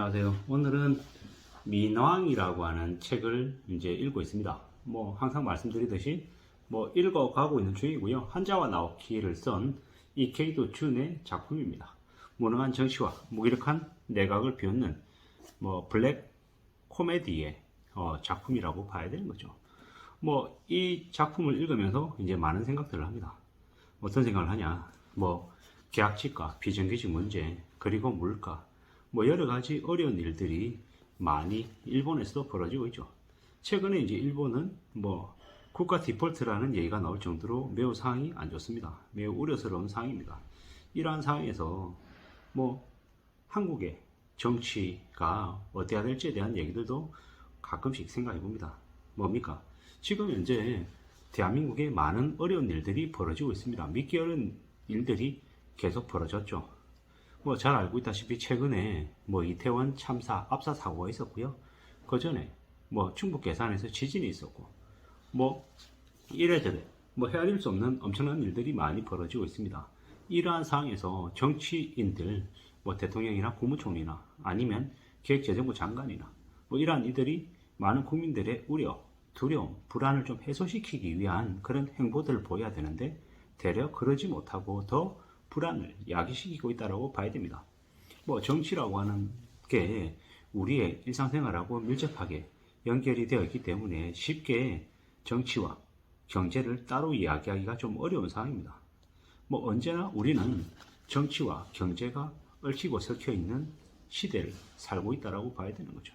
안녕하세요. 오늘은 민왕이라고 하는 책을 이제 읽고 있습니다. 항상 말씀드리듯이 읽어가고 있는 중이고요. 한자와 나오키를 쓴 이케이도 준의 작품입니다. 무능한 정치와 무기력한 내각을 비웃는 블랙 코미디의 작품이라고 봐야 되는 거죠. 이 작품을 읽으면서 이제 많은 생각들을 합니다. 어떤 생각을 하냐? 계약직과 비정규직 문제, 그리고 물가, 여러 가지 어려운 일들이 많이 일본에서도 벌어지고 있죠. 최근에 이제 일본은 국가 디폴트라는 얘기가 나올 정도로 매우 상황이 안 좋습니다. 매우 우려스러운 상황입니다. 이러한 상황에서 한국의 정치가 어때야 될지에 대한 얘기들도 가끔씩 생각해 봅니다. 뭡니까? 지금 현재 대한민국에 많은 어려운 일들이 벌어지고 있습니다. 믿기 어려운 일들이 계속 벌어졌죠. 잘 알고 있다시피 최근에 이태원 참사 압사 사고가 있었고요. 그 전에 충북 괴산에서 지진이 있었고 이래저래 헤아릴 수 없는 엄청난 일들이 많이 벌어지고 있습니다. 이러한 상황에서 정치인들 대통령이나 국무총리나 아니면 기획재정부 장관이나 이러한 이들이 많은 국민들의 우려, 두려움, 불안을 좀 해소시키기 위한 그런 행보들을 보여야 되는데 되려 그러지 못하고 더 불안을 야기시키고 있다고 봐야 됩니다. 정치라고 하는 게 우리의 일상생활하고 밀접하게 연결이 되어 있기 때문에 쉽게 정치와 경제를 따로 이야기하기가 좀 어려운 상황입니다. 언제나 우리는 정치와 경제가 얽히고 섞여 있는 시대를 살고 있다고 봐야 되는 거죠.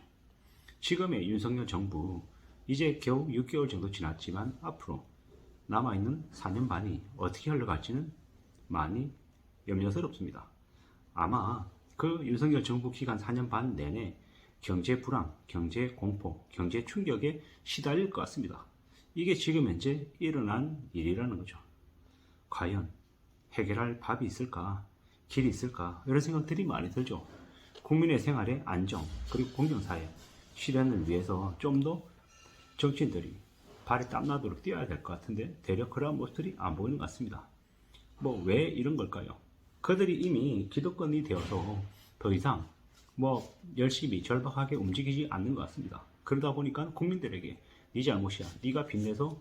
지금의 윤석열 정부 이제 겨우 6개월 정도 지났지만 앞으로 남아있는 4년 반이 어떻게 흘러갈지는 많이 염려스럽습니다. 아마 그 윤석열 정부 기간 4년 반 내내 경제 불황, 경제 공포, 경제 충격에 시달릴 것 같습니다. 이게 지금 현재 일어난 일이라는 거죠. 과연 해결할 밥이 있을까? 길이 있을까? 이런 생각들이 많이 들죠. 국민의 생활의 안정, 그리고 공정사회 실현을 위해서 좀 더 정치인들이 발이 땀나도록 뛰어야 될 것 같은데 대략 그러한 모습들이 안 보이는 것 같습니다. 왜 이런 걸까요? 그들이 이미 기득권이 되어서 더 이상 열심히 절박하게 움직이지 않는 것 같습니다. 그러다 보니까 국민들에게 네 잘못이야, 네가 빚내서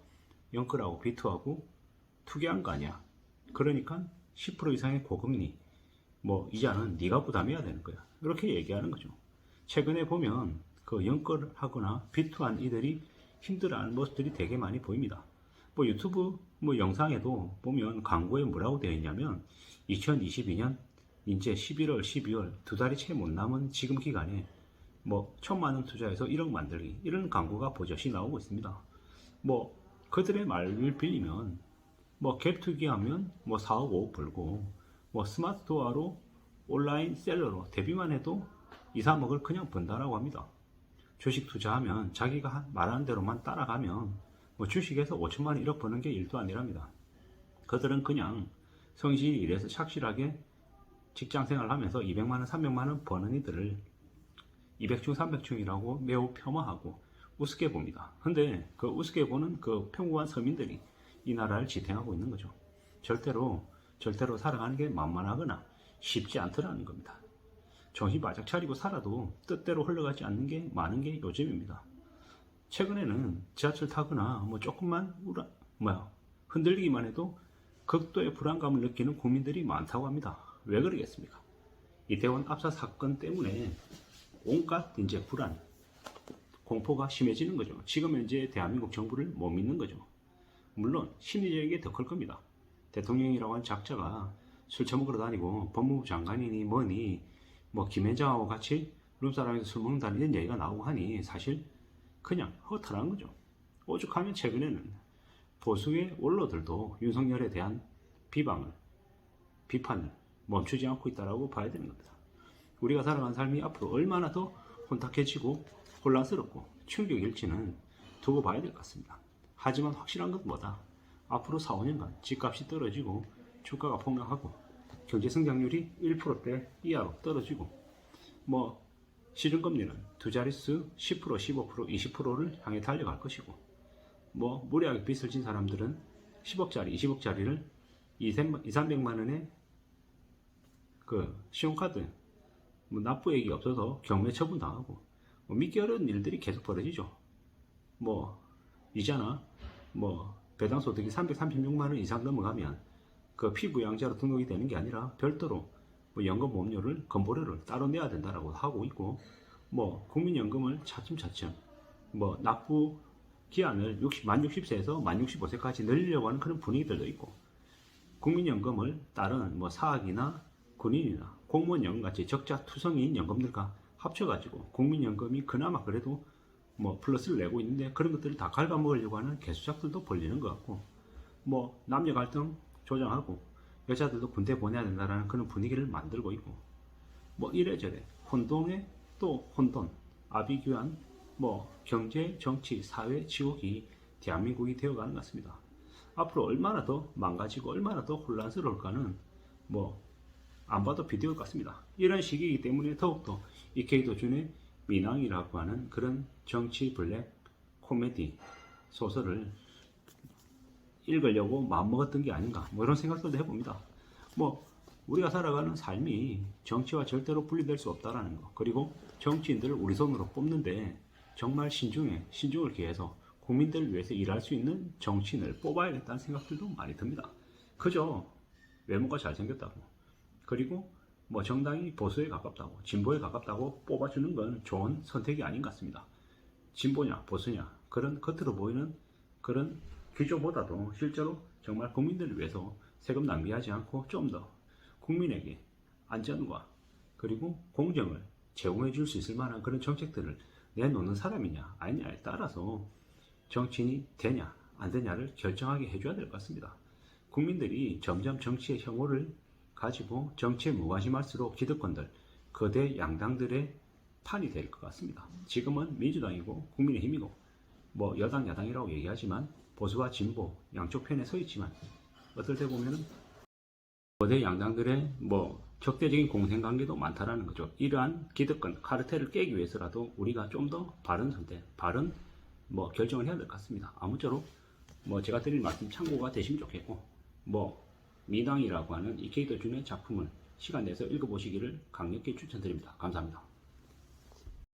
연끌하고 비투하고 투기한 거 아니야, 그러니까 10% 이상의 고금리 이자는 네가 부담해야 되는 거야, 이렇게 얘기하는 거죠. 최근에 보면 그 연끌하거나 비투한 이들이 힘들어하는 모습들이 되게 많이 보입니다. 유튜브 영상에도 보면 광고에 뭐라고 되어 있냐면 2022년 이제 11월, 12월 두 달이 채 못 남은 지금 기간에 1,000만원 투자해서 1억 만들기, 이런 광고가 버젓이 나오고 있습니다. 그들의 말을 빌리면 갭 투기하면 4억, 5억 벌고 스마트 도어로 온라인 셀러로 데뷔만 해도 2, 3억을 그냥 번다라고 합니다. 주식 투자하면 자기가 말하는 대로만 따라가면 주식에서 5천만 원, 1억 버는 게 일도 아니랍니다. 그들은 그냥 성실히 일해서 착실하게 직장 생활을 하면서 200만 원, 300만 원 버는 이들을 200충, 300충이라고 매우 폄하하고 우습게 봅니다. 근데 그 우습게 보는 그 평범한 서민들이 이 나라를 지탱하고 있는 거죠. 절대로 살아가는 게 만만하거나 쉽지 않더라는 겁니다. 정신 바짝 차리고 살아도 뜻대로 흘러가지 않는 게 많은 게 요즘입니다. 최근에는 지하철 타거나 조금만 흔들리기만 해도 극도의 불안감을 느끼는 국민들이 많다고 합니다. 왜 그러겠습니까? 이태원 압사 사건 때문에 온갖 이제 불안, 공포가 심해지는 거죠. 지금 현재 대한민국 정부를 못 믿는 거죠. 물론 심리적인 게 더 클 겁니다. 대통령이라고 하는 작자가 술 처먹으러 다니고 법무부 장관이니 뭐니 김현장하고 같이 룸사랑에서 술 먹는다는 이런 얘기가 나오고 하니 사실 그냥 허탈한 거죠. 오죽하면 최근에는 보수의 원로들도 윤석열에 대한 비판을 멈추지 않고 있다고 봐야 되는 겁니다. 우리가 살아가는 삶이 앞으로 얼마나 더 혼탁해지고 혼란스럽고 충격일지는 두고 봐야 될 것 같습니다. 하지만 확실한 건 뭐다? 앞으로 4, 5년간 집값이 떨어지고 주가가 폭락하고 경제 성장률이 1%대 이하로 떨어지고 시중금리는 두 자릿수 10%, 15%, 20%를 향해 달려갈 것이고 무리하게 빚을 진 사람들은 10억짜리, 20억짜리를 2, 300만 원에 그 신용카드 뭐 납부액이 없어서 경매 처분 당하고 뭐 믿기 어려운 일들이 계속 벌어지죠. 뭐 이자나 뭐 배당 소득이 336만 원 이상 넘어가면 그 피부양자로 등록이 되는 게 아니라 별도로 뭐 연금보험료를 건보료를 따로 내야 된다라고 하고 있고, 뭐 국민연금을 차츰차츰 뭐 납부 기한을 만 60세에서 만 65세까지 늘리려고 하는 그런 분위기들도 있고, 국민연금을 다른 뭐 사학이나 군인이나 공무원연금 같이 적자 투성이인 연금들과 합쳐가지고 국민연금이 그나마 그래도 뭐 플러스를 내고 있는데, 그런 것들을 다 갉아먹으려고 하는 개수작들도 벌리는 것 같고, 뭐 남녀 갈등 조장하고 여자들도 군대 보내야 된다라는 그런 분위기를 만들고 있고, 뭐 이래저래 혼돈에 또 혼돈, 아비규환, 뭐 경제, 정치, 사회 지옥이 대한민국이 되어가는 것 같습니다. 앞으로 얼마나 더 망가지고 얼마나 더 혼란스러울까는 뭐 안 봐도 비디오 같습니다. 이런 시기이기 때문에 더욱더 이케이도 준의 미낭이라고 하는 그런 정치 블랙 코미디 소설을 읽으려고 마음먹었던 게 아닌가, 뭐 이런 생각도 해봅니다. 뭐 우리가 살아가는 삶이 정치와 절대로 분리될 수 없다라는 거, 그리고 정치인들을 우리 손으로 뽑는데 정말 신중을 기해서 국민들을 위해서 일할 수 있는 정치인을 뽑아야겠다는 생각들도 많이 듭니다. 그저 외모가 잘생겼다고, 그리고 뭐 정당이 보수에 가깝다고, 진보에 가깝다고 뽑아주는 건 좋은 선택이 아닌 것 같습니다. 진보냐 보수냐 그런 겉으로 보이는 그런 기조보다도 실제로 정말 국민들을 위해서 세금 낭비하지 않고 좀 더 국민에게 안전과 그리고 공정을 제공해 줄 수 있을 만한 그런 정책들을 내놓는 사람이냐 아니냐에 따라서 정치인이 되냐 안 되냐를 결정하게 해줘야 될 것 같습니다. 국민들이 점점 정치의 혐오를 가지고 정치에 무관심할수록 기득권들, 거대 양당들의 판이 될 것 같습니다. 지금은 민주당이고 국민의힘이고 뭐 여당 야당이라고 얘기하지만 보수와 진보 양쪽 편에 서 있지만, 어떨 때 보면은 거대 양당들의 뭐 적대적인 공생관계도 많다라는 거죠. 이러한 기득권 카르텔을 깨기 위해서라도 우리가 좀 더 바른 선택, 바른 뭐 결정을 해야 될 것 같습니다. 아무쪼록 뭐 제가 드릴 말씀 참고가 되시면 좋겠고, 뭐 미당이라고 하는 이케이도 준의 작품을 시간 내서 읽어보시기를 강력히 추천드립니다. 감사합니다.